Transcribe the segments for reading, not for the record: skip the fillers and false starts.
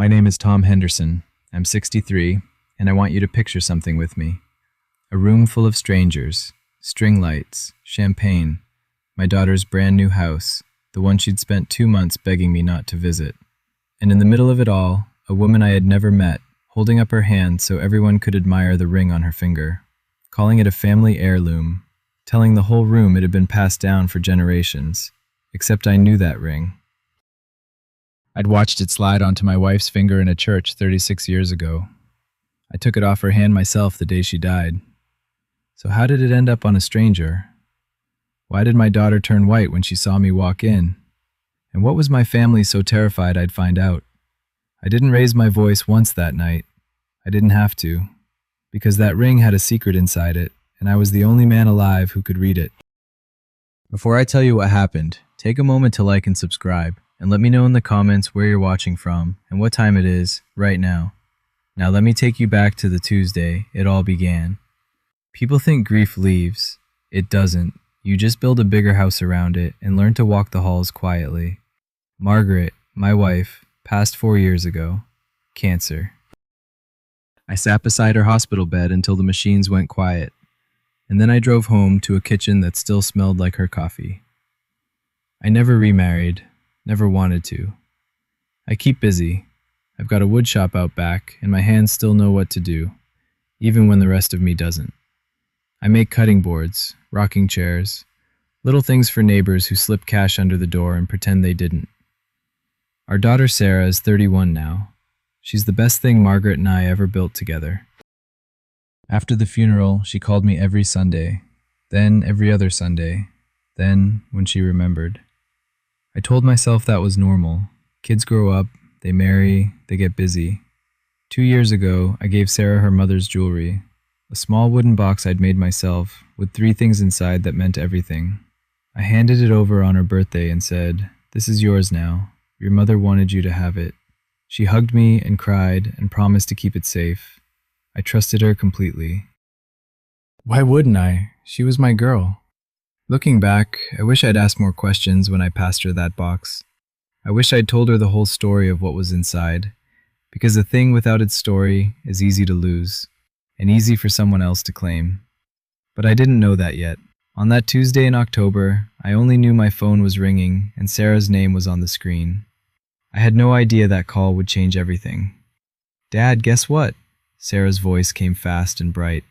My name is Tom Henderson. I'm 63, and I want you to picture something with me. A room full of strangers, string lights, champagne, my daughter's brand new house, the one she'd spent 2 months begging me not to visit. And in the middle of it all, a woman I had never met, holding up her hand so everyone could admire the ring on her finger, calling it a family heirloom, telling the whole room it had been passed down for generations, except I knew that ring. I'd watched it slide onto my wife's finger in a church 36 years ago. I took it off her hand myself the day she died. So how did it end up on a stranger? Why did my daughter turn white when she saw me walk in? And what was my family so terrified I'd find out? I didn't raise my voice once that night. I didn't have to, because that ring had a secret inside it, and I was the only man alive who could read it. Before I tell you what happened, take a moment to like and subscribe, and let me know in the comments where you're watching from and what time it is right now. Now let me take you back to the Tuesday it all began. People think grief leaves. It doesn't. You just build a bigger house around it and learn to walk the halls quietly. Margaret, my wife, passed 4 years ago. Cancer. I sat beside her hospital bed until the machines went quiet, and then I drove home to a kitchen that still smelled like her coffee. I never remarried. Never wanted to. I keep busy. I've got a wood shop out back, and my hands still know what to do, even when the rest of me doesn't. I make cutting boards, rocking chairs, little things for neighbors who slip cash under the door and pretend they didn't. Our daughter Sarah is 31 now. She's the best thing Margaret and I ever built together. After the funeral, she called me every Sunday, then every other Sunday, then when she remembered. I told myself that was normal. Kids grow up, they marry, they get busy. 2 years ago, I gave Sarah her mother's jewelry, a small wooden box I'd made myself with 3 things inside that meant everything. I handed it over on her birthday and said, "This is yours now. Your mother wanted you to have it." She hugged me and cried and promised to keep it safe. I trusted her completely. Why wouldn't I? She was my girl. Looking back, I wish I'd asked more questions when I passed her that box. I wish I'd told her the whole story of what was inside, because a thing without its story is easy to lose, and easy for someone else to claim. But I didn't know that yet. On that Tuesday in October, I only knew my phone was ringing and Sarah's name was on the screen. I had no idea that call would change everything. "Dad, guess what?" Sarah's voice came fast and bright.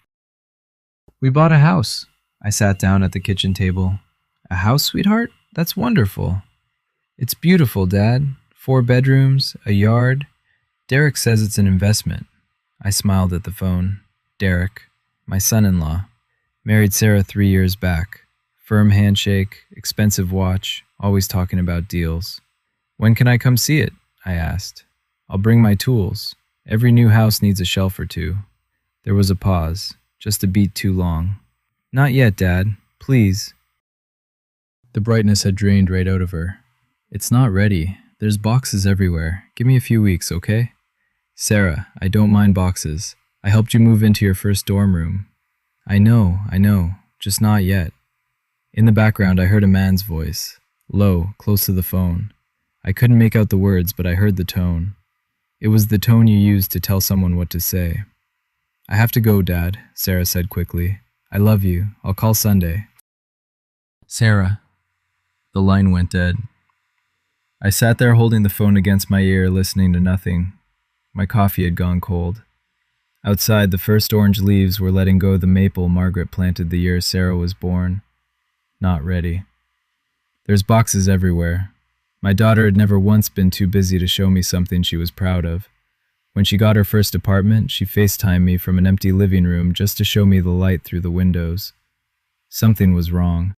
"We bought a house." I sat down at the kitchen table. "A house, sweetheart? That's wonderful." "It's beautiful, Dad. 4 bedrooms, a yard. Derek says it's an investment." I smiled at the phone. Derek, my son-in-law, married Sarah 3 years back. Firm handshake, expensive watch, always talking about deals. "When can I come see it?" I asked. "I'll bring my tools. Every new house needs a shelf or 2. There was a pause, just a beat too long. "Not yet, Dad. Please." The brightness had drained right out of her. "It's not ready. There's boxes everywhere. Give me a few weeks, okay?" "Sarah, I don't mind boxes. I helped you move into your first dorm room." I know. Just not yet." In the background, I heard a man's voice, low, close to the phone. I couldn't make out the words, but I heard the tone. It was the tone you use to tell someone what to say. "I have to go, Dad," Sarah said quickly. "I love you. I'll call Sunday." "Sarah." The line went dead. I sat there holding the phone against my ear, listening to nothing. My coffee had gone cold. Outside, the first orange leaves were letting go the maple Margaret planted the year Sarah was born. Not ready. There's boxes everywhere. My daughter had never once been too busy to show me something she was proud of. When she got her first apartment, she FaceTimed me from an empty living room just to show me the light through the windows. Something was wrong.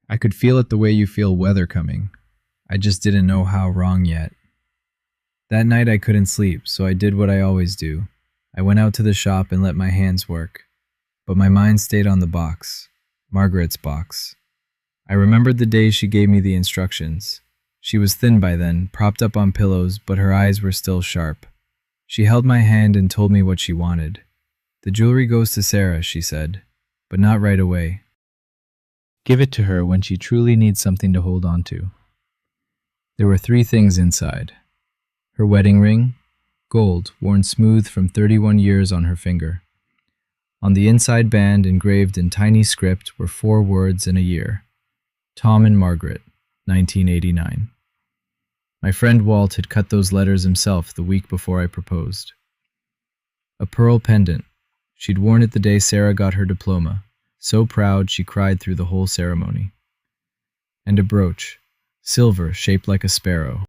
I could feel it the way you feel weather coming. I just didn't know how wrong yet. That night I couldn't sleep, so I did what I always do. I went out to the shop and let my hands work. But my mind stayed on the box. Margaret's box. I remembered the day she gave me the instructions. She was thin by then, propped up on pillows, but her eyes were still sharp. She held my hand and told me what she wanted. "The jewelry goes to Sarah," she said, "but not right away. Give it to her when she truly needs something to hold on to." There were 3 things inside. Her wedding ring, gold, worn smooth from 31 years on her finger. On the inside band, engraved in tiny script, were 4 words and a year. Tom and Margaret, 1989. My friend Walt had cut those letters himself the week before I proposed. A pearl pendant. She'd worn it the day Sarah got her diploma, so proud she cried through the whole ceremony. And a brooch, silver, shaped like a sparrow.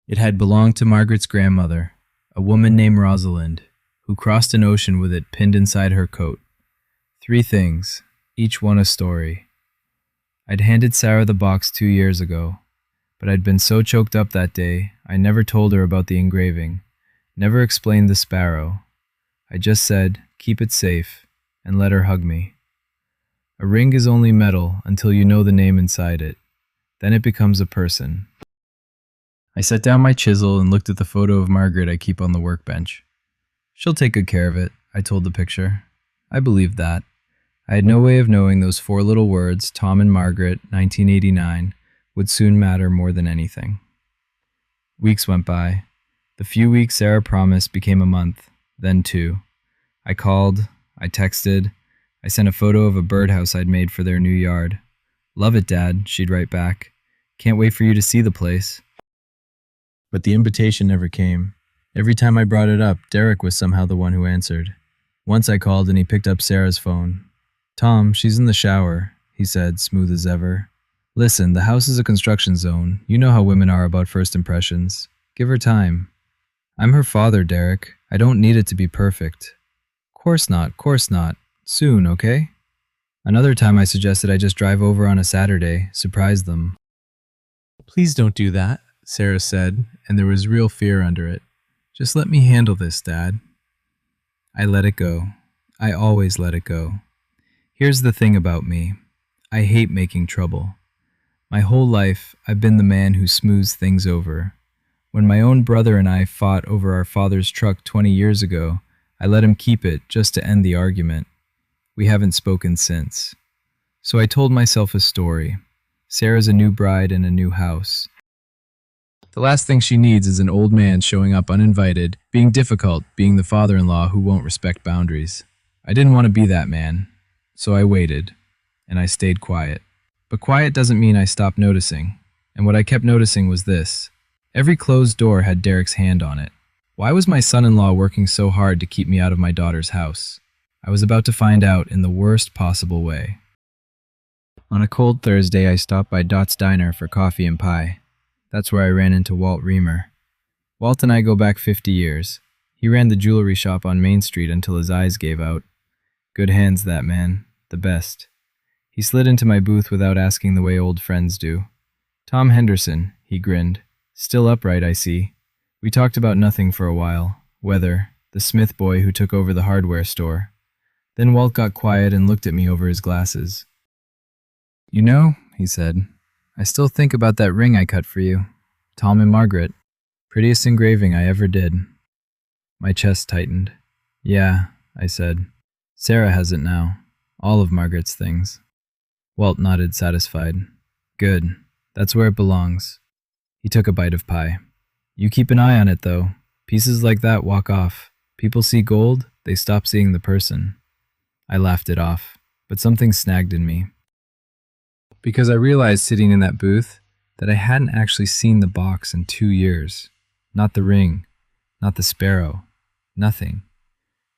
It had belonged to Margaret's grandmother, a woman named Rosalind, who crossed an ocean with it pinned inside her coat. 3 things, each one a story. I'd handed Sarah the box 2 years ago, but I'd been so choked up that day, I never told her about the engraving, never explained the sparrow. I just said, keep it safe, and let her hug me. A ring is only metal until you know the name inside it. Then it becomes a person. I set down my chisel and looked at the photo of Margaret I keep on the workbench. She'll take good care of it, I told the picture. I believed that. I had no way of knowing those 4 little words, Tom and Margaret, 1989, would soon matter more than anything. Weeks went by. The few weeks Sarah promised became a month, then 2. I called, I texted, I sent a photo of a birdhouse I'd made for their new yard. Love it, Dad, she'd write back. Can't wait for you to see the place. But the invitation never came. Every time I brought it up, Derek was somehow the one who answered. Once I called and he picked up Sarah's phone. Tom, she's in the shower, he said, smooth as ever. Listen, the house is a construction zone. You know how women are about first impressions. Give her time. I'm her father, Derek. I don't need it to be perfect. Course not. Soon, okay? Another time I suggested I just drive over on a Saturday, surprise them. Please don't do that, Sarah said, and there was real fear under it. Just let me handle this, Dad. I let it go. I always let it go. Here's the thing about me. I hate making trouble. My whole life, I've been the man who smooths things over. When my own brother and I fought over our father's truck 20 years ago, I let him keep it just to end the argument. We haven't spoken since. So I told myself a story. Sarah's a new bride in a new house. The last thing she needs is an old man showing up uninvited, being difficult, being the father-in-law who won't respect boundaries. I didn't want to be that man, so I waited, and I stayed quiet. But quiet doesn't mean I stopped noticing, and what I kept noticing was this. Every closed door had Derek's hand on it. Why was my son-in-law working so hard to keep me out of my daughter's house? I was about to find out in the worst possible way. On a cold Thursday, I stopped by Dot's Diner for coffee and pie. That's where I ran into Walt Reamer. Walt and I go back 50 years. He ran the jewelry shop on Main Street until his eyes gave out. Good hands, that man. The best. He slid into my booth without asking the way old friends do. Tom Henderson, he grinned. Still upright, I see. We talked about nothing for a while. Weather, the Smith boy who took over the hardware store. Then Walt got quiet and looked at me over his glasses. You know, he said, I still think about that ring I cut for you. Tom and Margaret. Prettiest engraving I ever did. My chest tightened. Yeah, I said. Sarah has it now. All of Margaret's things. Walt nodded, satisfied. Good. That's where it belongs. He took a bite of pie. You keep an eye on it, though. Pieces like that walk off. People see gold, they stop seeing the person. I laughed it off, but something snagged in me. Because I realized sitting in that booth that I hadn't actually seen the box in 2 years. Not the ring, not the sparrow, nothing.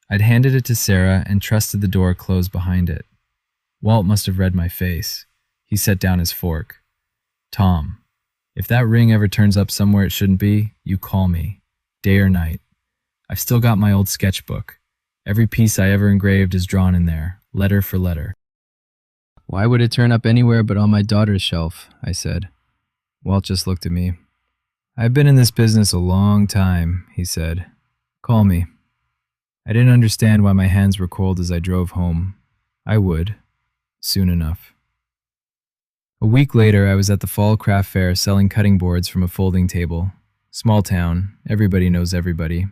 I'd handed it to Sarah and trusted the door closed behind it. Walt must have read my face. He set down his fork. Tom, if that ring ever turns up somewhere it shouldn't be, you call me, day or night. I've still got my old sketchbook. Every piece I ever engraved is drawn in there, letter for letter. Why would it turn up anywhere but on my daughter's shelf? I said. Walt just looked at me. I've been in this business a long time, he said. Call me. I didn't understand why my hands were cold as I drove home. I would. Soon enough. A week later, I was at the Fall Craft Fair selling cutting boards from a folding table. Small town. Everybody knows everybody.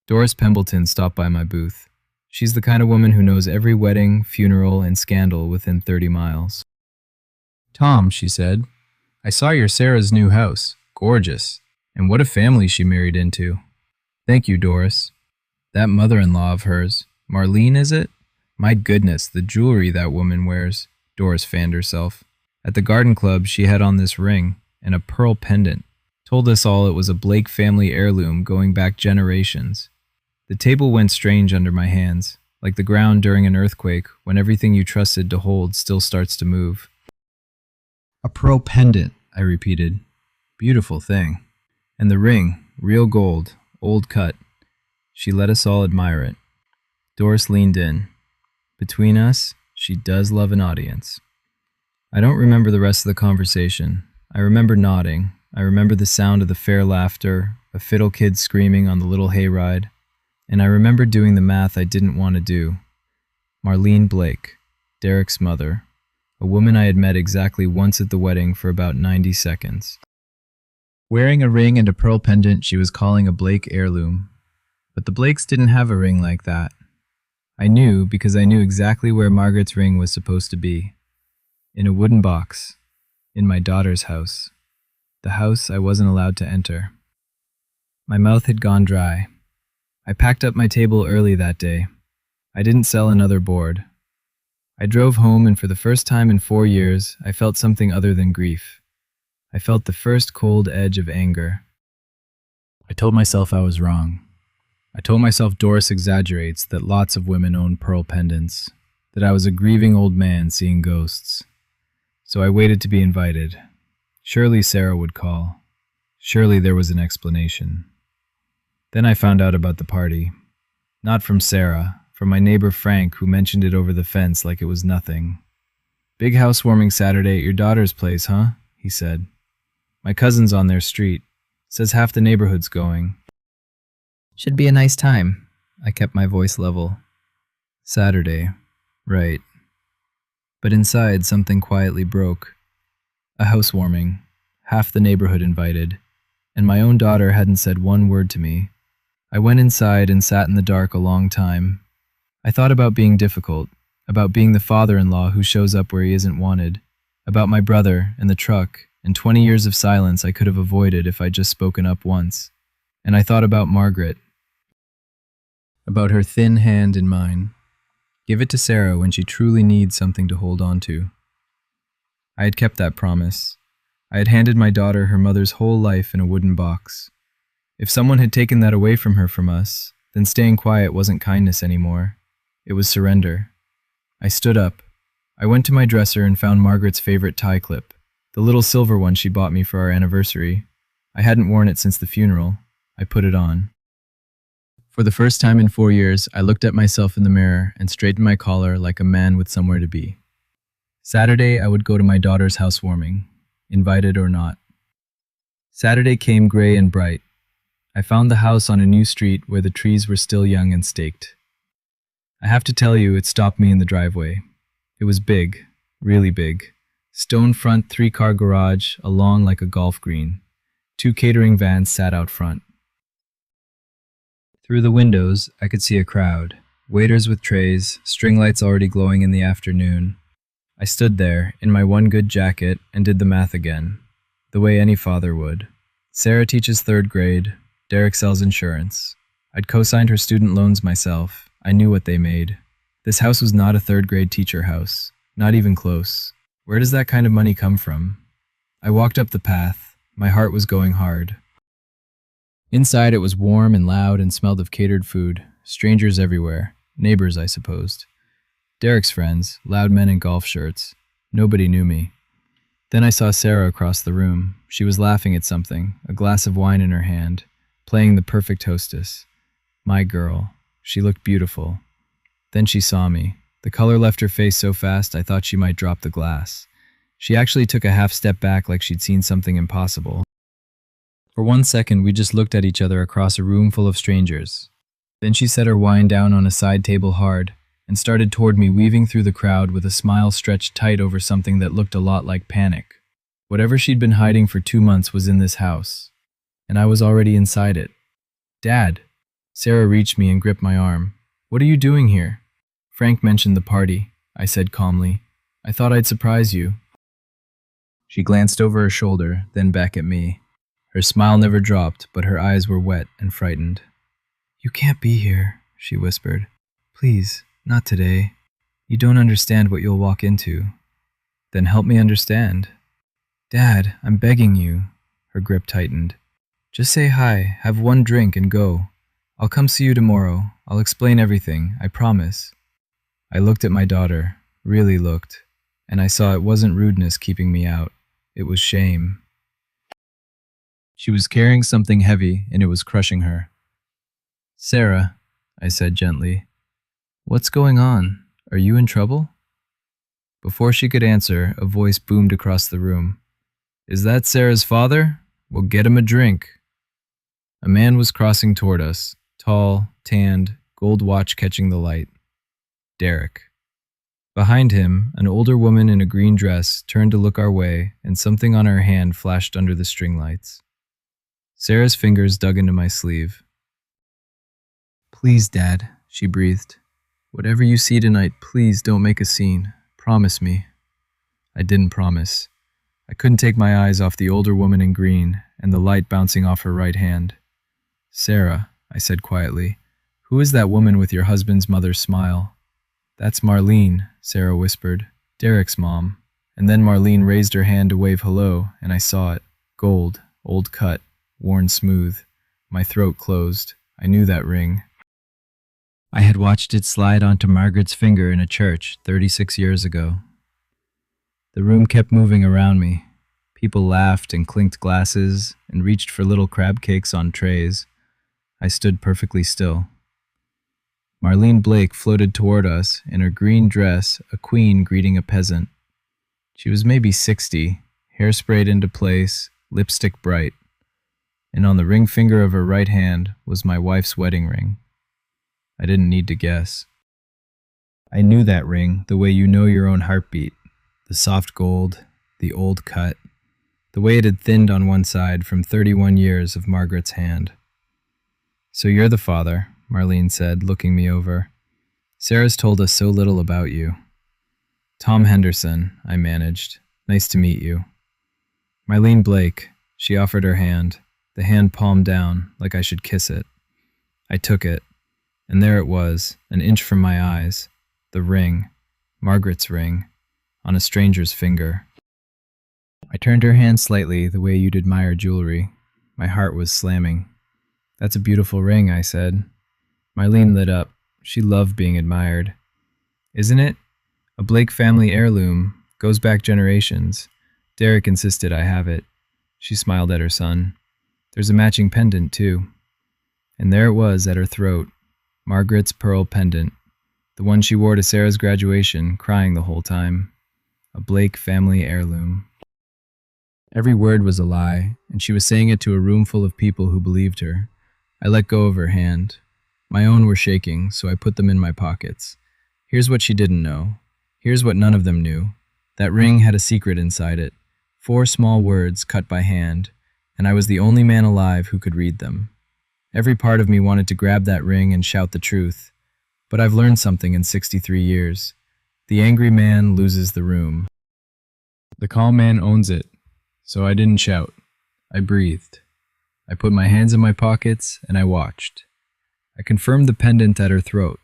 Doris Pembleton stopped by my booth. She's the kind of woman who knows every wedding, funeral, and scandal within 30 miles. Tom, she said, I saw your Sarah's new house. Gorgeous. And what a family she married into. Thank you, Doris. That mother-in-law of hers, Marlene, is it? My goodness, the jewelry that woman wears. Doris fanned herself. At the garden club, she had on this ring and a pearl pendant. Told us all it was a Blake family heirloom going back generations. The table went strange under my hands, like the ground during an earthquake when everything you trusted to hold still starts to move. A pearl pendant, I repeated. Beautiful thing. And the ring, real gold, old cut. She let us all admire it. Doris leaned in. Between us, she does love an audience. I don't remember the rest of the conversation. I remember nodding. I remember the sound of the fair laughter, a fiddle kid screaming on the little hayride, and I remember doing the math I didn't want to do. Marlene Blake, Derek's mother, a woman I had met exactly once at the wedding for about 90 seconds. Wearing a ring and a pearl pendant she was calling a Blake heirloom. But the Blakes didn't have a ring like that. I knew because I knew exactly where Margaret's ring was supposed to be. In a wooden box. In my daughter's house. The house I wasn't allowed to enter. My mouth had gone dry. I packed up my table early that day. I didn't sell another board. I drove home, and for the first time in 4 years, I felt something other than grief. I felt the first cold edge of anger. I told myself I was wrong. I told myself Doris exaggerates, that lots of women own pearl pendants, that I was a grieving old man seeing ghosts. So I waited to be invited. Surely Sarah would call. Surely there was an explanation. Then I found out about the party. Not from Sarah, from my neighbor Frank, who mentioned it over the fence like it was nothing. "Big housewarming Saturday at your daughter's place, huh?" he said. "My cousin's on their street. Says half the neighborhood's going." "Should be a nice time." I kept my voice level. Saturday. Right. But inside, something quietly broke. A housewarming. Half the neighborhood invited. And my own daughter hadn't said one word to me. I went inside and sat in the dark a long time. I thought about being difficult, about being the father-in-law who shows up where he isn't wanted, about my brother and the truck, and 20 years of silence I could have avoided if I'd just spoken up once. And I thought about Margaret. About her thin hand in mine. Give it to Sarah when she truly needs something to hold on to. I had kept that promise. I had handed my daughter her mother's whole life in a wooden box. If someone had taken that away from her from us, then staying quiet wasn't kindness anymore. It was surrender. I stood up. I went to my dresser and found Margaret's favorite tie clip, the little silver one she bought me for our anniversary. I hadn't worn it since the funeral. I put it on. For the first time in 4 years, I looked at myself in the mirror and straightened my collar like a man with somewhere to be. Saturday, I would go to my daughter's housewarming, invited or not. Saturday came gray and bright. I found the house on a new street where the trees were still young and staked. I have to tell you, it stopped me in the driveway. It was big, really big. Stone front 3-car garage, along like a golf green. 2 catering vans sat out front. Through the windows, I could see a crowd. Waiters with trays, string lights already glowing in the afternoon. I stood there, in my one good jacket, and did the math again. The way any father would. Sarah teaches 3rd grade. Derek sells insurance. I'd co-signed her student loans myself. I knew what they made. This house was not a 3rd grade teacher house. Not even close. Where does that kind of money come from? I walked up the path. My heart was going hard. Inside it was warm and loud and smelled of catered food. Strangers everywhere. Neighbors, I supposed. Derek's friends, loud men in golf shirts. Nobody knew me. Then I saw Sarah across the room. She was laughing at something, a glass of wine in her hand, playing the perfect hostess. My girl. She looked beautiful. Then she saw me. The color left her face so fast I thought she might drop the glass. She actually took a half step back like she'd seen something impossible. For 1 second, we just looked at each other across a room full of strangers. Then she set her wine down on a side table hard and started toward me, weaving through the crowd with a smile stretched tight over something that looked a lot like panic. Whatever she'd been hiding for 2 months was in this house, and I was already inside it. "Dad!" Sarah reached me and gripped my arm. "What are you doing here?" "Frank mentioned the party," I said calmly. "I thought I'd surprise you." She glanced over her shoulder, then back at me. Her smile never dropped, but her eyes were wet and frightened. "You can't be here," she whispered. "Please, not today. You don't understand what you'll walk into." "Then help me understand." "Dad, I'm begging you." Her grip tightened. "Just say hi, have one drink, and go. I'll come see you tomorrow. I'll explain everything, I promise." I looked at my daughter, really looked, and I saw it wasn't rudeness keeping me out. It was shame. She was carrying something heavy, and it was crushing her. "Sarah," I said gently, "what's going on? Are you in trouble?" Before she could answer, a voice boomed across the room. "Is that Sarah's father? Well, get him a drink." A man was crossing toward us, tall, tanned, gold watch catching the light. Derek. Behind him, an older woman in a green dress turned to look our way, and something on her hand flashed under the string lights. Sarah's fingers dug into my sleeve. "Please, Dad," she breathed. "Whatever you see tonight, please don't make a scene. Promise me." I didn't promise. I couldn't take my eyes off the older woman in green and the light bouncing off her right hand. "Sarah," I said quietly, "who is that woman with your husband's mother's smile?" "That's Marlene," Sarah whispered, "Derek's mom." And then Marlene raised her hand to wave hello, and I saw it. Gold, old cut, worn smooth. My throat closed. I knew that ring. I had watched it slide onto Margaret's finger in a church 36 years ago. The room kept moving around me. People laughed and clinked glasses and reached for little crab cakes on trays. I stood perfectly still. Marlene Blake floated toward us in her green dress, a queen greeting a peasant. She was maybe 60, hair sprayed into place, lipstick bright. And on the ring finger of her right hand was my wife's wedding ring. I didn't need to guess. I knew that ring the way you know your own heartbeat. The soft gold, the old cut, the way it had thinned on one side from 31 years of Margaret's hand. "So you're the father," Marlene said, looking me over. "Sarah's told us so little about you." "Tom Henderson," I managed. "Nice to meet you." "Marlene Blake." She offered her hand, the hand palm down, like I should kiss it. I took it, and there it was, an inch from my eyes, the ring, Margaret's ring, on a stranger's finger. I turned her hand slightly the way you'd admire jewelry. My heart was slamming. "That's a beautiful ring," I said. Marlene lit up. She loved being admired. "Isn't it? A Blake family heirloom. Goes back generations. Derek insisted I have it." She smiled at her son. "There's a matching pendant, too." And there it was at her throat, Margaret's pearl pendant, the one she wore to Sarah's graduation, crying the whole time. A Blake family heirloom. Every word was a lie, and she was saying it to a room full of people who believed her. I let go of her hand. My own were shaking, so I put them in my pockets. Here's what she didn't know. Here's what none of them knew. That ring had a secret inside it. 4 small words cut by hand, and I was the only man alive who could read them. Every part of me wanted to grab that ring and shout the truth. But I've learned something in 63 years. The angry man loses the room. The calm man owns it. So I didn't shout. I breathed. I put my hands in my pockets and I watched. I confirmed the pendant at her throat.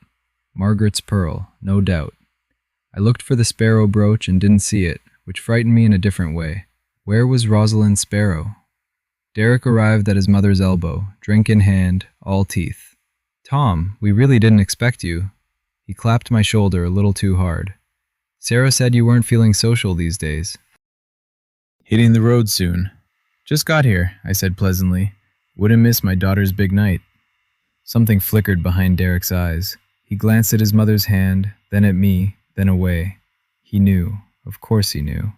Margaret's pearl, no doubt. I looked for the sparrow brooch and didn't see it, which frightened me in a different way. Where was Rosalind Sparrow? Derek arrived at his mother's elbow, drink in hand, all teeth. "Tom, we really didn't expect you." He clapped my shoulder a little too hard. "Sarah said you weren't feeling social these days." "Hitting the road soon." "Just got here," I said pleasantly. "Wouldn't miss my daughter's big night." Something flickered behind Derek's eyes. He glanced at his mother's hand, then at me, then away. He knew. Of course he knew.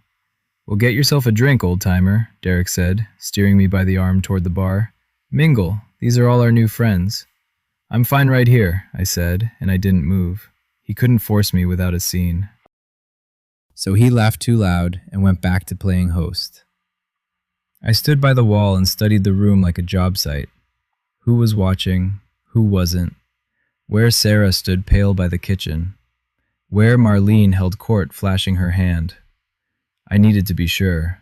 "Well, get yourself a drink, old-timer," Derek said, steering me by the arm toward the bar. "Mingle. These are all our new friends." "I'm fine right here," I said, and I didn't move. He couldn't force me without a scene. So he laughed too loud and went back to playing host. I stood by the wall and studied the room like a job site. Who was watching? Who wasn't? Where Sarah stood pale by the kitchen. Where Marlene held court flashing her hand. I needed to be sure.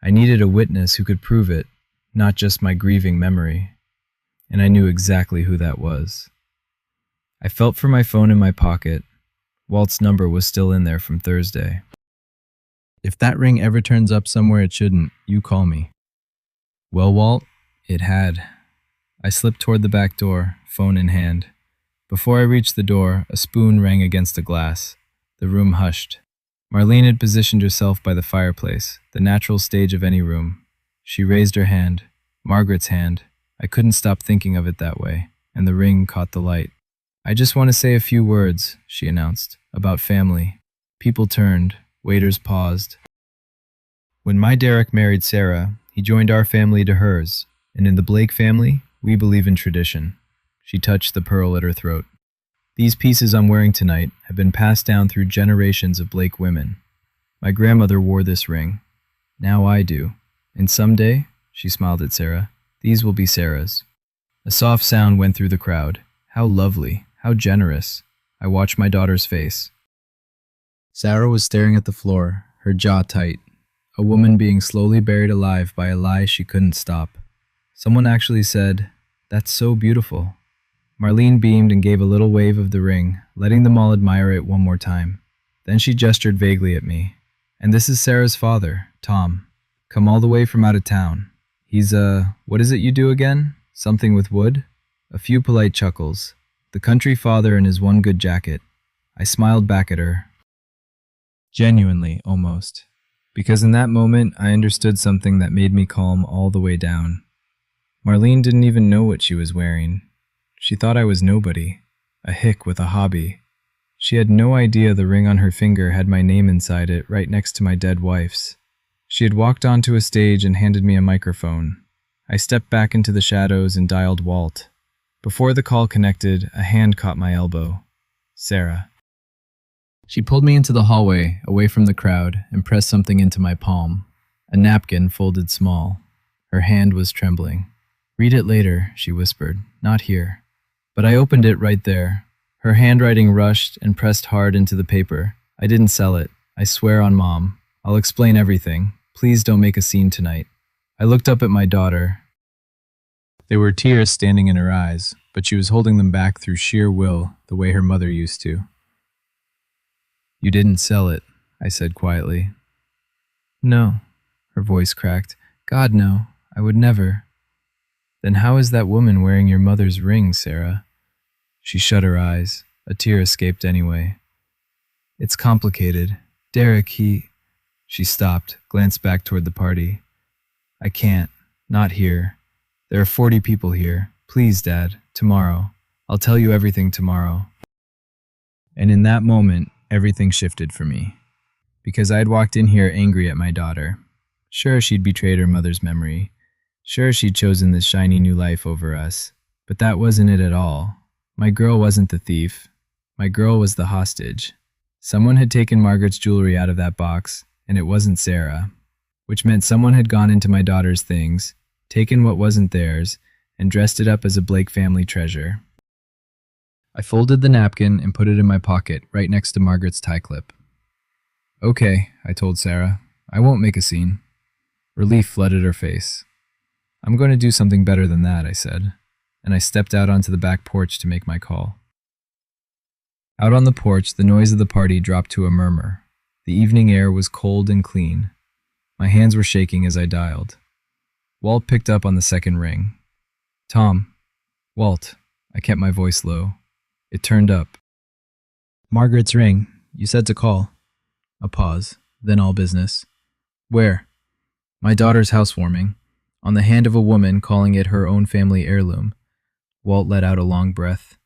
I needed a witness who could prove it. not just my grieving memory, and I knew exactly who that was. I felt for my phone in my pocket. Walt's number was still in there from Thursday. If that ring ever turns up somewhere it shouldn't, you call me. Well, Walt, it had. I slipped toward the back door, phone in hand. Before I reached the door, a spoon rang against a glass. The room hushed. Marlene had positioned herself by the fireplace, the natural stage of any room. She raised her hand, Margaret's hand. I couldn't stop thinking of it that way, and the ring caught the light. I just want to say a few words, she announced, about family. People turned, waiters paused. When my Derek married Sarah, he joined our family to hers, and in the Blake family, we believe in tradition. She touched the pearl at her throat. These pieces I'm wearing tonight have been passed down through generations of Blake women. My grandmother wore this ring. Now I do. And someday, she smiled at Sarah, these will be Sarah's. A soft sound went through the crowd. How lovely, how generous. I watched my daughter's face. Sarah was staring at the floor, her jaw tight. A woman being slowly buried alive by a lie she couldn't stop. Someone actually said, "That's so beautiful." Marlene beamed and gave a little wave of the ring, letting them all admire it one more time. Then she gestured vaguely at me. "And this is Sarah's father, Tom. Come all the way from out of town. He's what is it you do again? Something with wood?" A few polite chuckles. The country father in his one good jacket. I smiled back at her. Genuinely, almost. Because in that moment, I understood something that made me calm all the way down. Marlene didn't even know what she was wearing. She thought I was nobody, a hick with a hobby. She had no idea the ring on her finger had my name inside it right next to my dead wife's. She had walked onto a stage and handed me a microphone. I stepped back into the shadows and dialed Walt. Before the call connected, a hand caught my elbow. Sarah. She pulled me into the hallway, away from the crowd, and pressed something into my palm. A napkin folded small. Her hand was trembling. "Read it later," she whispered. "Not here." But I opened it right there. Her handwriting rushed and pressed hard into the paper. I didn't sell it. I swear on Mom. I'll explain everything. Please don't make a scene tonight. I looked up at my daughter. There were tears standing in her eyes, but she was holding them back through sheer will, the way her mother used to. "You didn't sell it," I said quietly. "No," her voice cracked. "God, no. I would never." "Then how is that woman wearing your mother's ring, Sarah?" She shut her eyes. A tear escaped anyway. "It's complicated. Derek, he..." She stopped, glanced back toward the party. "I can't. Not here. There are 40 people here. Please, Dad. Tomorrow. I'll tell you everything tomorrow." And in that moment, everything shifted for me. Because I had walked in here angry at my daughter. Sure, she'd betrayed her mother's memory. Sure, she'd chosen this shiny new life over us. But that wasn't it at all. My girl wasn't the thief. My girl was the hostage. Someone had taken Margaret's jewelry out of that box, and it wasn't Sarah. Which meant someone had gone into my daughter's things, taken what wasn't theirs, and dressed it up as a Blake family treasure. I folded the napkin and put it in my pocket, right next to Margaret's tie clip. "Okay," I told Sarah. "I won't make a scene." Relief flooded her face. "I'm going to do something better than that," I said, and I stepped out onto the back porch to make my call. Out on the porch, the noise of the party dropped to a murmur. The evening air was cold and clean. My hands were shaking as I dialed. Walt picked up on the second ring. "Tom." "Walt." I kept my voice low. It turned up. "Margaret's ring. You said to call." A pause, then all business. "Where?" "My daughter's housewarming. On the hand of a woman calling it her own family heirloom." Walt let out a long breath.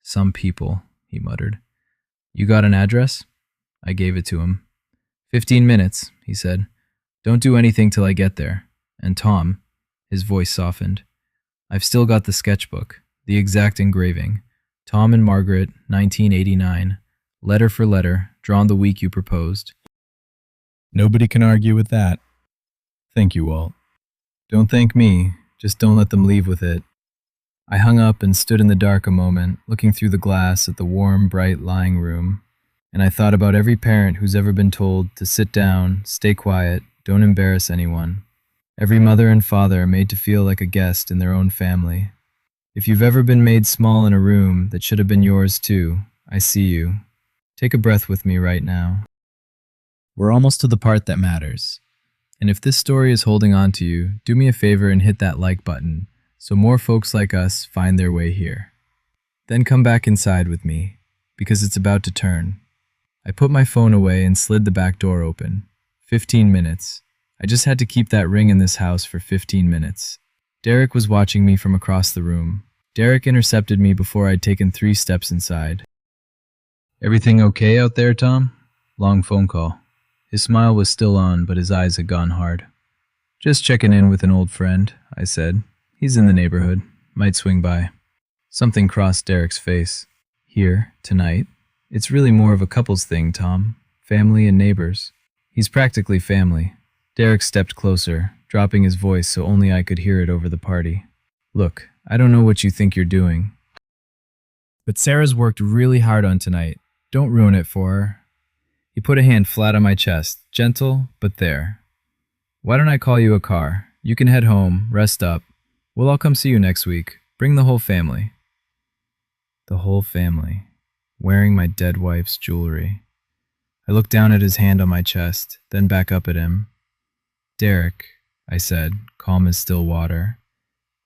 "Some people," he muttered. "You got an address?" I gave it to him. 15 minutes, he said. "Don't do anything till I get there. And Tom," his voice softened, "I've still got the sketchbook, the exact engraving. Tom and Margaret, 1989. Letter for letter, drawn the week you proposed." Nobody can argue with that. Thank you, Walt. Don't thank me, just don't let them leave with it. I hung up and stood in the dark a moment, looking through the glass at the warm, bright lying room. And I thought about every parent who's ever been told to sit down, stay quiet, don't embarrass anyone. Every mother and father are made to feel like a guest in their own family. If you've ever been made small in a room that should have been yours too, I see you. Take a breath with me right now. We're almost to the part that matters. And if this story is holding on to you, do me a favor and hit that like button so more folks like us find their way here. Then come back inside with me, because it's about to turn. I put my phone away and slid the back door open. 15 minutes. I just had to keep that ring in this house for 15 minutes. Derek was watching me from across the room. Derek intercepted me before I'd taken 3 steps inside. Everything okay out there, Tom? Long phone call. His smile was still on, but his eyes had gone hard. Just checking in with an old friend, I said. He's in the neighborhood. Might swing by. Something crossed Derek's face. Here, tonight. It's really more of a couples thing, Tom. Family and neighbors. He's practically family. Derek stepped closer, dropping his voice so only I could hear it over the party. Look, I don't know what you think you're doing, but Sarah's worked really hard on tonight. Don't ruin it for her. He put a hand flat on my chest, gentle, but there. Why don't I call you a car? You can head home, rest up. We'll all come see you next week. Bring the whole family. The whole family. Wearing my dead wife's jewelry. I looked down at his hand on my chest, then back up at him. Derek, I said, calm as still water.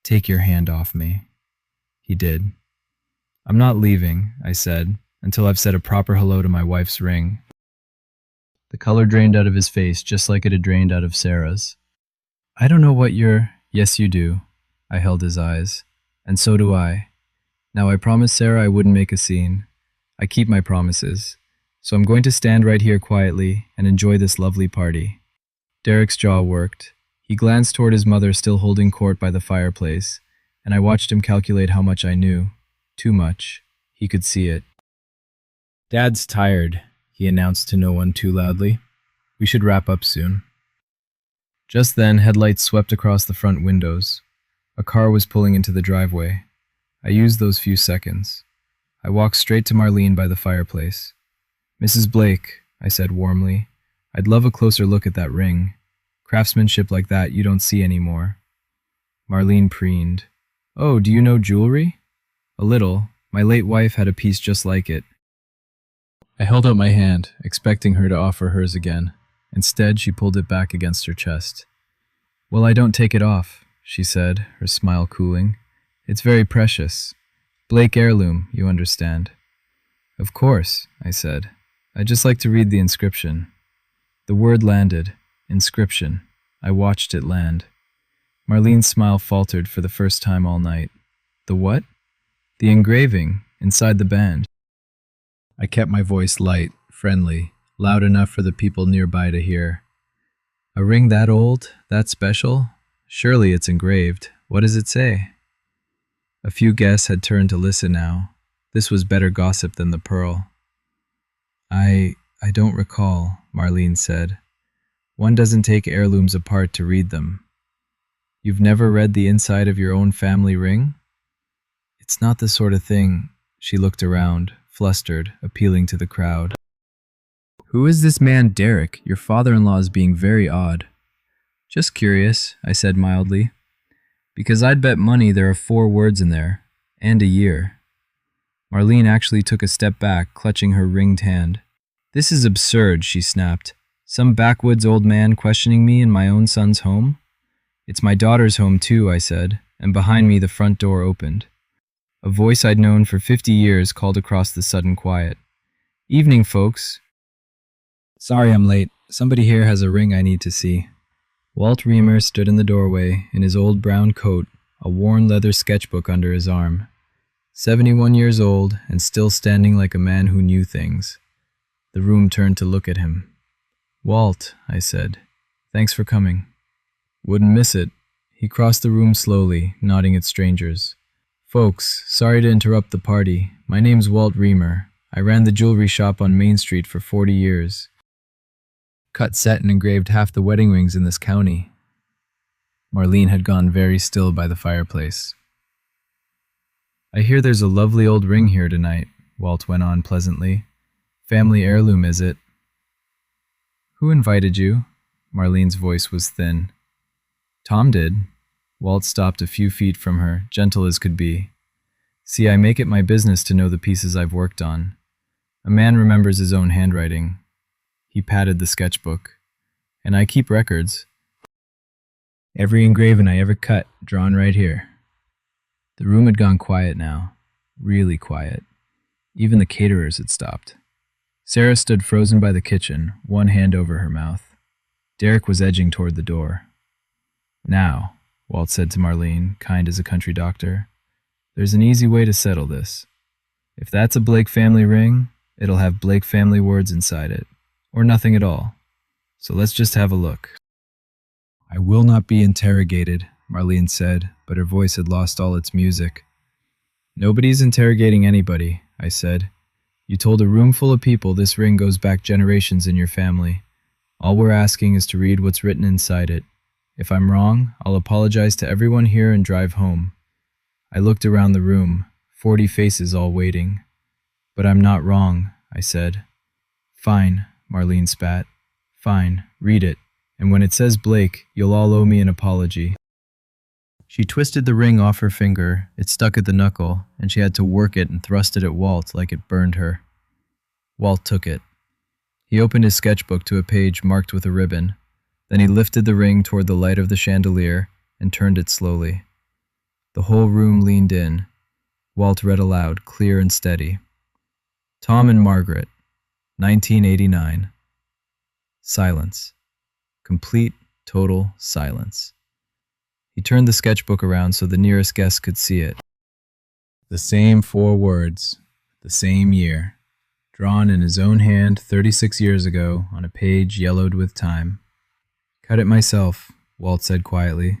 Take your hand off me. He did. I'm not leaving, I said, until I've said a proper hello to my wife's ring. The color drained out of his face just like it had drained out of Sarah's. I don't know what you're... Yes, you do. I held his eyes. And so do I. Now, I promised Sarah I wouldn't make a scene. I keep my promises. So I'm going to stand right here quietly and enjoy this lovely party. Derek's jaw worked. He glanced toward his mother still holding court by the fireplace, and I watched him calculate how much I knew. Too much. He could see it. Dad's tired, he announced to no one too loudly. We should wrap up soon. Just then, headlights swept across the front windows. A car was pulling into the driveway. I used those few seconds. I walked straight to Marlene by the fireplace. Mrs. Blake, I said warmly, I'd love a closer look at that ring. Craftsmanship like that you don't see anymore. Marlene preened. Oh, do you know jewelry? A little. My late wife had a piece just like it. I held out my hand, expecting her to offer hers again. Instead, she pulled it back against her chest. Well, I don't take it off, she said, her smile cooling. It's very precious. Blake heirloom, you understand. Of course, I said. I'd just like to read the inscription. The word landed. Inscription. I watched it land. Marlene's smile faltered for the first time all night. The what? The engraving, inside the band. I kept my voice light, friendly, loud enough for the people nearby to hear. A ring that old, that special? Surely it's engraved. What does it say? A few guests had turned to listen now. This was better gossip than the pearl. I don't recall, Marlene said. One doesn't take heirlooms apart to read them. You've never read the inside of your own family ring? It's not the sort of thing. She looked around, flustered, appealing to the crowd. Who is this man Derek? Your father-in-law is being very odd. Just curious, I said mildly. Because I'd bet money there are 4 words in there, and a year. Marlene actually took a step back, clutching her ringed hand. This is absurd, she snapped. Some backwoods old man questioning me in my own son's home? It's my daughter's home too, I said, and behind me the front door opened. A voice I'd known for 50 years called across the sudden quiet. Evening, folks. Sorry I'm late. Somebody here has a ring I need to see. Walt Reamer stood in the doorway in his old brown coat, a worn leather sketchbook under his arm. 71 years old and still standing like a man who knew things. The room turned to look at him. Walt, I said. Thanks for coming. Wouldn't miss it. He crossed the room slowly, nodding at strangers. Folks, sorry to interrupt the party. My name's Walt Reamer. I ran the jewelry shop on Main Street for 40 years. Cut set and engraved half the wedding rings in this county. Marlene had gone very still by the fireplace. I hear there's a lovely old ring here tonight, Walt went on pleasantly. Family heirloom, is it? Who invited you? Marlene's voice was thin. Tom did. Walt stopped a few feet from her, gentle as could be. See, I make it my business to know the pieces I've worked on. A man remembers his own handwriting. He patted the sketchbook. And I keep records. Every engraving I ever cut, drawn right here. The room had gone quiet now. Really quiet. Even the caterers had stopped. Sarah stood frozen by the kitchen, one hand over her mouth. Derek was edging toward the door. Now, Walt said to Marlene, kind as a country doctor, there's an easy way to settle this. If that's a Blake family ring, it'll have Blake family words inside it, or nothing at all. So let's just have a look. I will not be interrogated, Marlene said, but her voice had lost all its music. Nobody's interrogating anybody, I said. You told a room full of people this ring goes back generations in your family. All we're asking is to read what's written inside it. If I'm wrong, I'll apologize to everyone here and drive home. I looked around the room, 40 faces all waiting. But I'm not wrong, I said. Fine, Marlene spat. Fine, read it. And when it says Blake, you'll all owe me an apology. She twisted the ring off her finger, it stuck at the knuckle, and she had to work it and thrust it at Walt like it burned her. Walt took it. He opened his sketchbook to a page marked with a ribbon. Then he lifted the ring toward the light of the chandelier and turned it slowly. The whole room leaned in. Walt read aloud, clear and steady. Tom and Margaret, 1989. Silence. Complete, total silence. He turned the sketchbook around so the nearest guest could see it. The same 4 words, the same year, drawn in his own hand 36 years ago on a page yellowed with time. Cut it myself, Walt said quietly,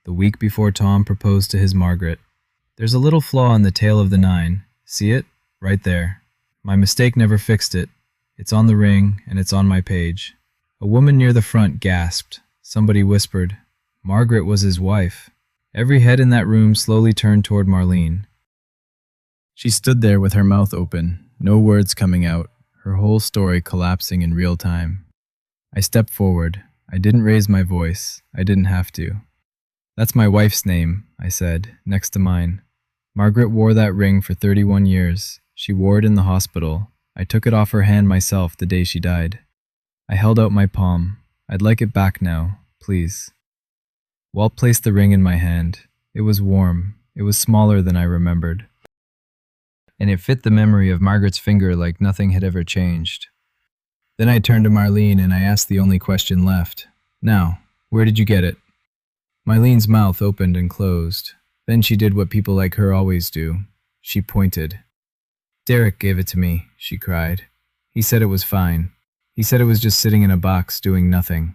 the week before Tom proposed to his Margaret. There's a little flaw in the tail of the 9. See it? Right there. My mistake never fixed it. It's on the ring, and it's on my page. A woman near the front gasped. Somebody whispered, Margaret was his wife. Every head in that room slowly turned toward Marlene. She stood there with her mouth open, no words coming out, her whole story collapsing in real time. I stepped forward. I didn't raise my voice. I didn't have to. That's my wife's name, I said, next to mine. Margaret wore that ring for 31 years. She wore it in the hospital. I took it off her hand myself the day she died. I held out my palm. I'd like it back now, please. Walt placed the ring in my hand. It was warm. It was smaller than I remembered. And it fit the memory of Margaret's finger like nothing had ever changed. Then I turned to Marlene and I asked the only question left. Now, where did you get it? Marlene's mouth opened and closed. Then she did what people like her always do. She pointed. Derek gave it to me, she cried. He said it was fine. He said it was just sitting in a box doing nothing.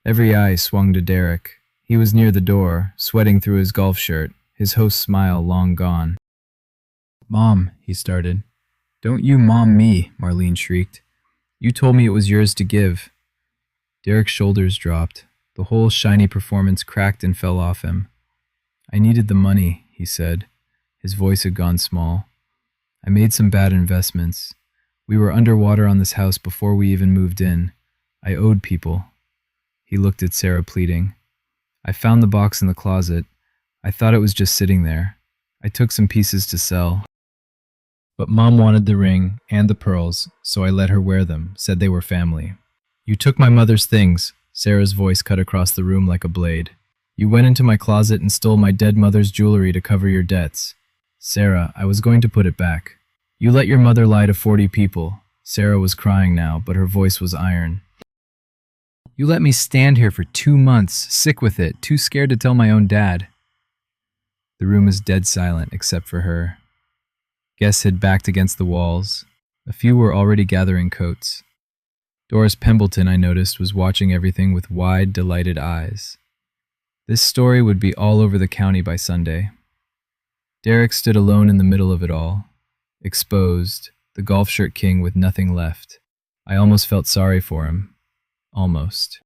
Every eye swung to Derek. He was near the door, sweating through his golf shirt, his host's smile long gone. Mom, he started. Don't you mom me, Marlene shrieked. You told me it was yours to give. Derek's shoulders dropped. The whole shiny performance cracked and fell off him. I needed the money, he said. His voice had gone small. I made some bad investments. We were underwater on this house before we even moved in. I owed people. He looked at Sarah pleading. I found the box in the closet. I thought it was just sitting there. I took some pieces to sell. But Mom wanted the ring and the pearls, so I let her wear them, said they were family. You took my mother's things, Sarah's voice cut across the room like a blade. You went into my closet and stole my dead mother's jewelry to cover your debts. Sarah, I was going to put it back. You let your mother lie to 40 people. Sarah was crying now, but her voice was iron. You let me stand here for 2 months, sick with it, too scared to tell my own dad. The room was dead silent except for her. Guests had backed against the walls. A few were already gathering coats. Doris Pembleton, I noticed, was watching everything with wide, delighted eyes. This story would be all over the county by Sunday. Derek stood alone in the middle of it all, exposed, the golf shirt king with nothing left. I almost felt sorry for him. Almost.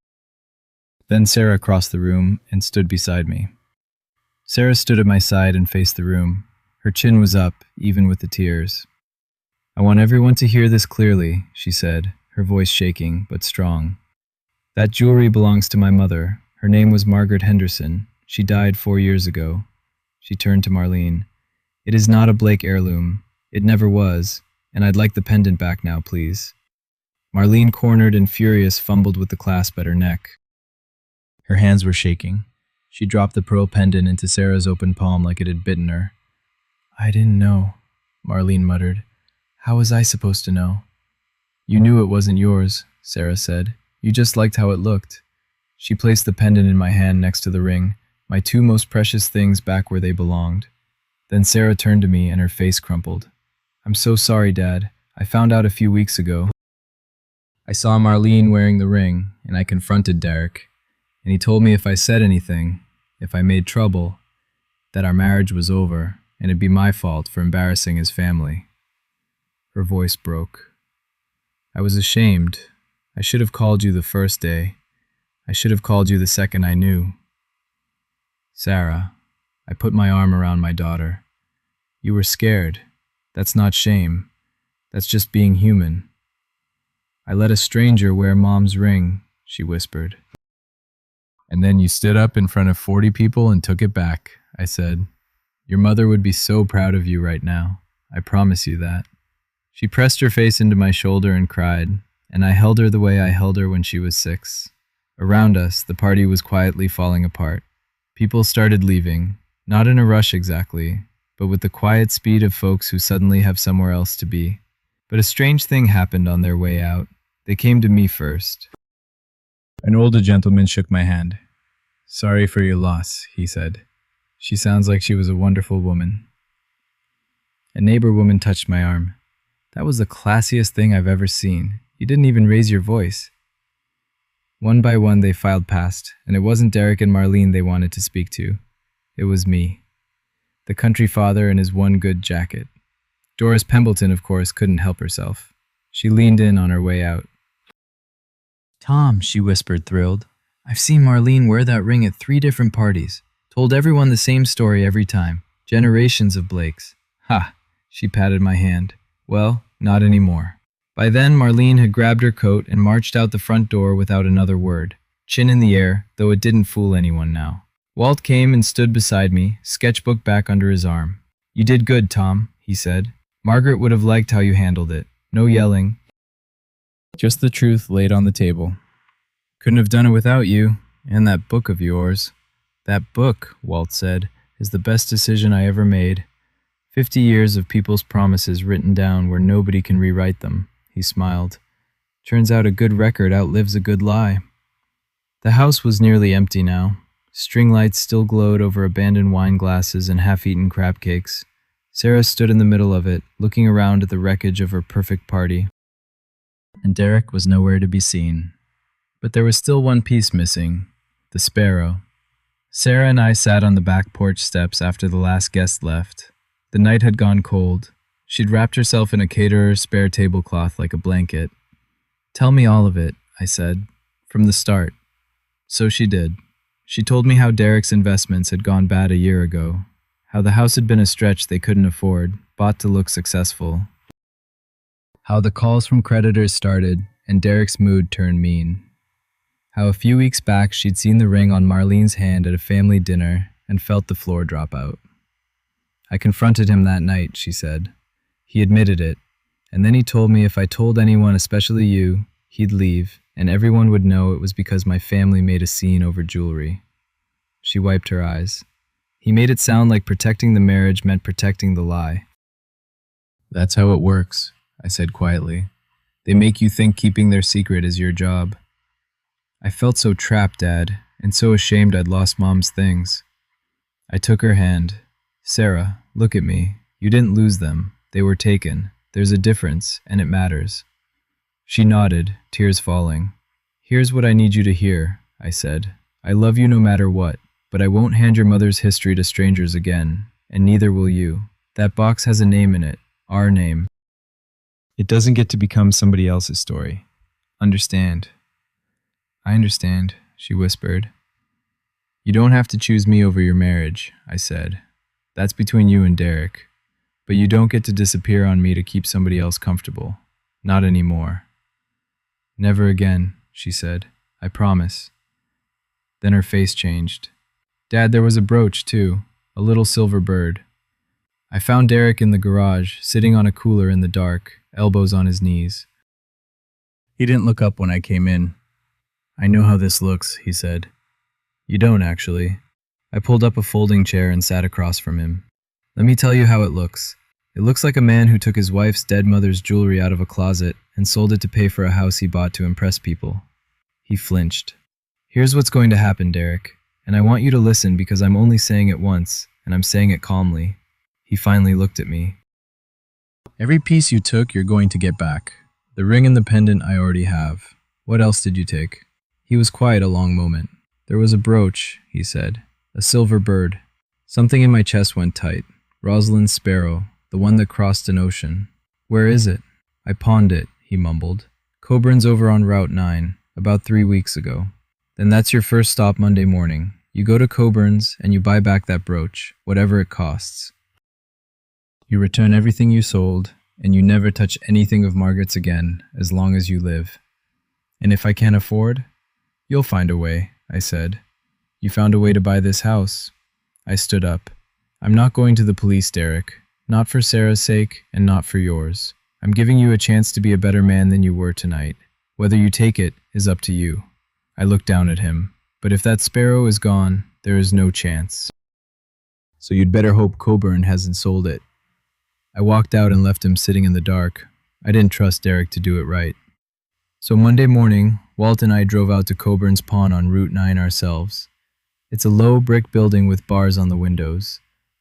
Then Sarah crossed the room and stood beside me. Sarah stood at my side and faced the room. Her chin was up, even with the tears. I want everyone to hear this clearly, she said, her voice shaking, but strong. That jewelry belongs to my mother. Her name was Margaret Henderson. She died 4 years ago. She turned to Marlene. It is not a Blake heirloom. It never was, and I'd like the pendant back now, please. Marlene, cornered and furious, fumbled with the clasp at her neck. Her hands were shaking. She dropped the pearl pendant into Sarah's open palm like it had bitten her. I didn't know, Marlene muttered. How was I supposed to know? You knew it wasn't yours, Sarah said. You just liked how it looked. She placed the pendant in my hand next to the ring, my two most precious things back where they belonged. Then Sarah turned to me and her face crumpled. I'm so sorry, Dad. I found out a few weeks ago. I saw Marlene wearing the ring, and I confronted Derek, and he told me if I said anything, if I made trouble, that our marriage was over, and it'd be my fault for embarrassing his family. Her voice broke. I was ashamed. I should have called you the first day. I should have called you the second I knew. Sarah, I put my arm around my daughter. You were scared. That's not shame. That's just being human. I let a stranger wear Mom's ring, she whispered. And then you stood up in front of 40 people and took it back, I said. Your mother would be so proud of you right now. I promise you that. She pressed her face into my shoulder and cried, and I held her the way I held her when she was 6. Around us, the party was quietly falling apart. People started leaving, not in a rush exactly, but with the quiet speed of folks who suddenly have somewhere else to be. But a strange thing happened on their way out. They came to me first. An older gentleman shook my hand. Sorry for your loss, he said. She sounds like she was a wonderful woman. A neighbor woman touched my arm. That was the classiest thing I've ever seen. You didn't even raise your voice. One by one they filed past, and it wasn't Derek and Marlene they wanted to speak to. It was me. The country father in his one good jacket. Doris Pembleton, of course, couldn't help herself. She leaned in on her way out. Tom, she whispered, thrilled. I've seen Marlene wear that ring at 3 different parties. Told everyone the same story every time. Generations of Blakes. Ha! She patted my hand. Well, not anymore. By then, Marlene had grabbed her coat and marched out the front door without another word, chin in the air, though it didn't fool anyone now. Walt came and stood beside me, sketchbook back under his arm. You did good, Tom, he said. Margaret would have liked how you handled it. No yelling. Just the truth laid on the table. Couldn't have done it without you, and that book of yours. That book, Walt said, is the best decision I ever made. 50 years of people's promises written down where nobody can rewrite them. He smiled. Turns out a good record outlives a good lie. The house was nearly empty now. String lights still glowed over abandoned wine glasses and half-eaten crab cakes. Sarah stood in the middle of it, looking around at the wreckage of her perfect party. And Derek was nowhere to be seen. But there was still one piece missing, the sparrow. Sarah and I sat on the back porch steps after the last guest left. The night had gone cold. She'd wrapped herself in a caterer's spare tablecloth like a blanket. Tell me all of it, I said, from the start. So she did. She told me how Derek's investments had gone bad a year ago, how the house had been a stretch they couldn't afford, bought to look successful, how the calls from creditors started and Derek's mood turned mean, how a few weeks back she'd seen the ring on Marlene's hand at a family dinner and felt the floor drop out. I confronted him that night, she said. He admitted it, and then he told me if I told anyone, especially you, he'd leave, and everyone would know it was because my family made a scene over jewelry. She wiped her eyes. He made it sound like protecting the marriage meant protecting the lie. That's how it works, I said quietly. They make you think keeping their secret is your job. I felt so trapped, Dad, and so ashamed I'd lost Mom's things. I took her hand. Sarah, look at me. You didn't lose them. They were taken. There's a difference, and it matters. She nodded, tears falling. Here's what I need you to hear, I said. I love you no matter what, but I won't hand your mother's history to strangers again, and neither will you. That box has a name in it, our name. It doesn't get to become somebody else's story. Understand? I understand, she whispered. You don't have to choose me over your marriage, I said. That's between you and Derek. But you don't get to disappear on me to keep somebody else comfortable. Not anymore. Never again, she said. I promise. Then her face changed. Dad, there was a brooch, too, a little silver bird. I found Derek in the garage, sitting on a cooler in the dark, elbows on his knees. He didn't look up when I came in. I know how this looks, he said. You don't, actually. I pulled up a folding chair and sat across from him. Let me tell you how it looks. It looks like a man who took his wife's dead mother's jewelry out of a closet and sold it to pay for a house he bought to impress people. He flinched. Here's what's going to happen, Derek, and I want you to listen because I'm only saying it once, and I'm saying it calmly. He finally looked at me. Every piece you took, you're going to get back. The ring and the pendant I already have. What else did you take? He was quiet a long moment. There was a brooch, he said. A silver bird. Something in my chest went tight. Rosalind's sparrow, the one that crossed an ocean. Where is it? I pawned it, he mumbled. Coburn's over on Route 9, about 3 weeks ago. Then that's your first stop Monday morning. You go to Coburn's and you buy back that brooch, whatever it costs. You return everything you sold, and you never touch anything of Margaret's again as long as you live. And if I can't afford? You'll find a way, I said. You found a way to buy this house. I stood up. I'm not going to the police, Derek. Not for Sarah's sake, and not for yours. I'm giving you a chance to be a better man than you were tonight. Whether you take it is up to you. I looked down at him. But if that sparrow is gone, there is no chance. So you'd better hope Coburn hasn't sold it. I walked out and left him sitting in the dark. I didn't trust Derek to do it right. So Monday morning, Walt and I drove out to Coburn's Pawn on Route 9 ourselves. It's a low brick building with bars on the windows.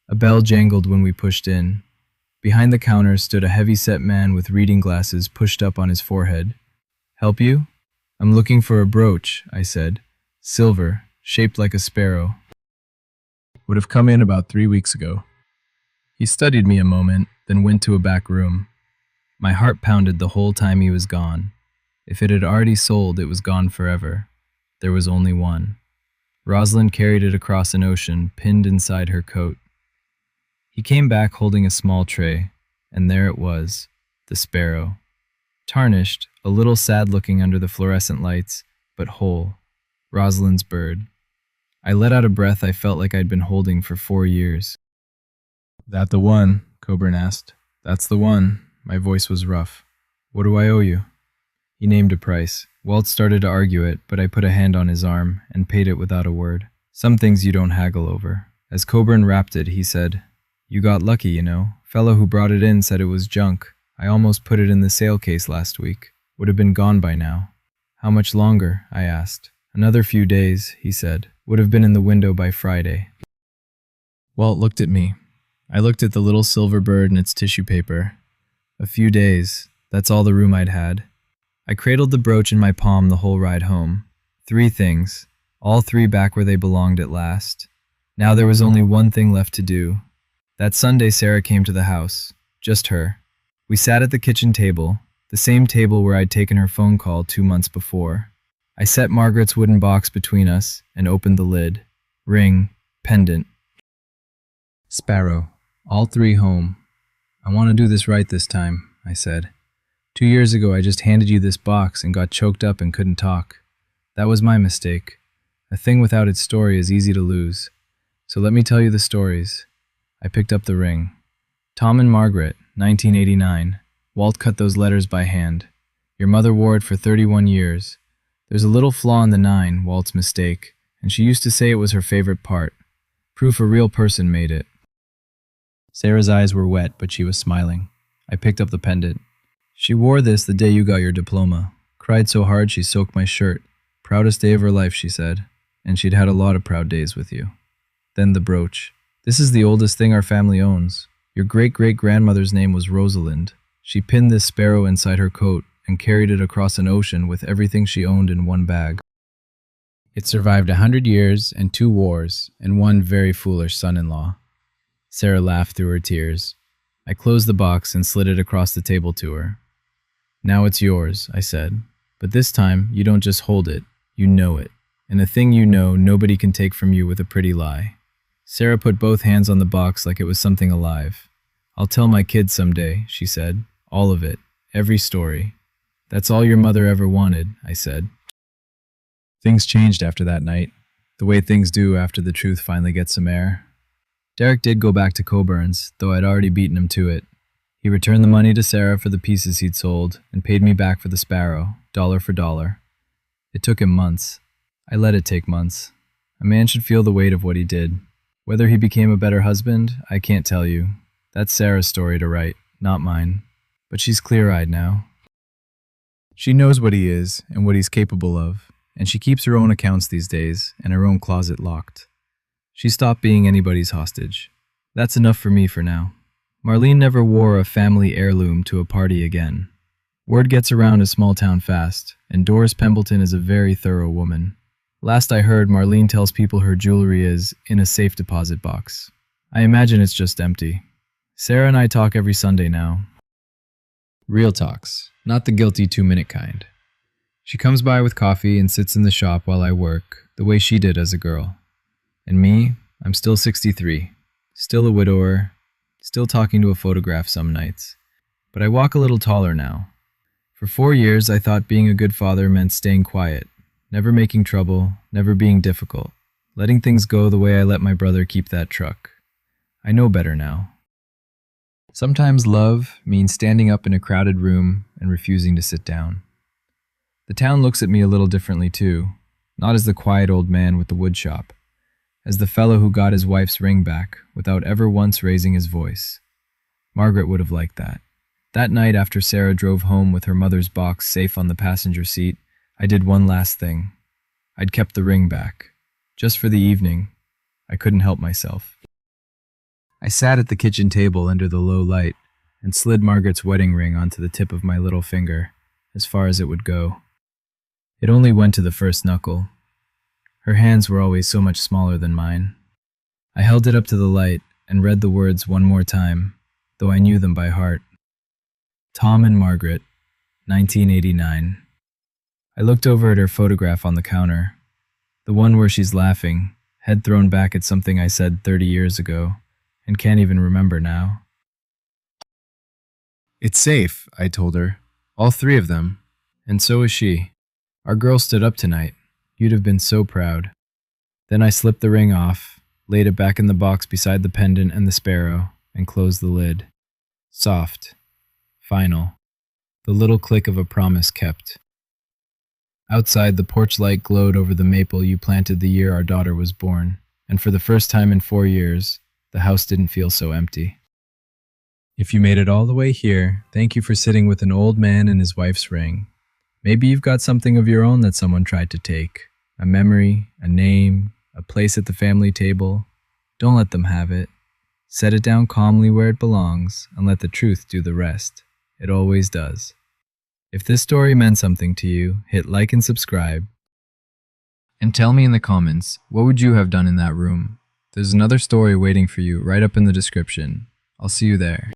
A bell jangled when we pushed in. Behind the counter stood a heavy-set man with reading glasses pushed up on his forehead. Help you? I'm looking for a brooch, I said. Silver, shaped like a sparrow. Would have come in about 3 weeks ago. He studied me a moment, then went to a back room. My heart pounded the whole time he was gone. If it had already sold, it was gone forever. There was only one. Rosalind carried it across an ocean, pinned inside her coat. He came back holding a small tray, and there it was, the sparrow. Tarnished, a little sad-looking under the fluorescent lights, but whole. Rosalind's bird. I let out a breath I felt like I'd been holding for 4 years. That the one? Coburn asked. That's the one. My voice was rough. What do I owe you? He named a price. Walt started to argue it, but I put a hand on his arm and paid it without a word. Some things you don't haggle over. As Coburn wrapped it, he said, You got lucky, you know. Fellow who brought it in said it was junk. I almost put it in the sale case last week. Would have been gone by now. How much longer? I asked. Another few days, he said. Would have been in the window by Friday. Walt looked at me. I looked at the little silver bird and its tissue paper. A few days. That's all the room I'd had. I cradled the brooch in my palm the whole ride home. 3 things. All 3 back where they belonged at last. Now there was only one thing left to do. That Sunday Sarah came to the house. Just her. We sat at the kitchen table, the same table where I'd taken her phone call 2 months before. I set Margaret's wooden box between us and opened the lid. Ring, pendant. Sparrow. All 3 home. I want to do this right this time, I said. 2 years ago I just handed you this box and got choked up and couldn't talk. That was my mistake. A thing without its story is easy to lose. So let me tell you the stories. I picked up the ring. Tom and Margaret, 1989. Walt cut those letters by hand. Your mother wore it for 31 years. There's a little flaw in the 9, Walt's mistake, and she used to say it was her favorite part. Proof a real person made it. Sarah's eyes were wet, but she was smiling. I picked up the pendant. She wore this the day you got your diploma. Cried so hard she soaked my shirt. Proudest day of her life, she said. And she'd had a lot of proud days with you. Then the brooch. This is the oldest thing our family owns. Your great-great-grandmother's name was Rosalind. She pinned this sparrow inside her coat and carried it across an ocean with everything she owned in one bag. It survived 100 years and 2 wars and 1 very foolish son-in-law. Sarah laughed through her tears. I closed the box and slid it across the table to her. Now it's yours, I said. But this time, you don't just hold it, you know it. And a thing you know nobody can take from you with a pretty lie. Sarah put both hands on the box like it was something alive. I'll tell my kids someday, she said. All of it. Every story. That's all your mother ever wanted, I said. Things changed after that night. the way things do after the truth finally gets some air. Derek did go back to Coburn's, though I'd already beaten him to it. He returned the money to Sarah for the pieces he'd sold and paid me back for the Sparrow, dollar for dollar. It took him months. I let it take months. A man should feel the weight of what he did. Whether he became a better husband, I can't tell you. That's Sarah's story to write, not mine. But she's clear-eyed now. She knows what he is and what he's capable of, and she keeps her own accounts these days and her own closet locked. She stopped being anybody's hostage. That's enough for me for now. Marlene never wore a family heirloom to a party again. Word gets around a small town fast, and Doris Pembleton is a very thorough woman. Last I heard, Marlene tells people her jewelry is in a safe deposit box. I imagine it's just empty. Sarah and I talk every Sunday now. Real talks, not the guilty 2-minute kind. She comes by with coffee and sits in the shop while I work, the way she did as a girl. And me, I'm still 63, still a widower, still talking to a photograph some nights. But I walk a little taller now. For 4 years, I thought being a good father meant staying quiet, never making trouble, never being difficult, letting things go the way I let my brother keep that truck. I know better now. Sometimes love means standing up in a crowded room and refusing to sit down. The town looks at me a little differently too, not as the quiet old man with the wood shop, as the fellow who got his wife's ring back without ever once raising his voice. Margaret would have liked that. That night after Sarah drove home with her mother's box safe on the passenger seat, I did one last thing. I'd kept the ring back. Just for the evening. I couldn't help myself. I sat at the kitchen table under the low light and slid Margaret's wedding ring onto the tip of my little finger, as far as it would go. It only went to the first knuckle. Her hands were always so much smaller than mine. I held it up to the light and read the words one more time, though I knew them by heart. Tom and Margaret, 1989. I looked over at her photograph on the counter, the one where she's laughing, head thrown back at something I said 30 years ago, and can't even remember now. It's safe, I told her. All 3 of them. And so is she. Our girl stood up tonight. You'd have been so proud. Then I slipped the ring off, laid it back in the box beside the pendant and the Sparrow, and closed the lid. Soft. Final. The little click of a promise kept. Outside, the porch light glowed over the maple you planted the year our daughter was born, and for the first time in 4 years, the house didn't feel so empty. If you made it all the way here, thank you for sitting with an old man and his wife's ring. Maybe you've got something of your own that someone tried to take. A memory, a name, a place at the family table. Don't let them have it. Set it down calmly where it belongs and let the truth do the rest. It always does. If this story meant something to you, hit like and subscribe. And tell me in the comments, what would you have done in that room? There's another story waiting for you right up in the description. I'll see you there.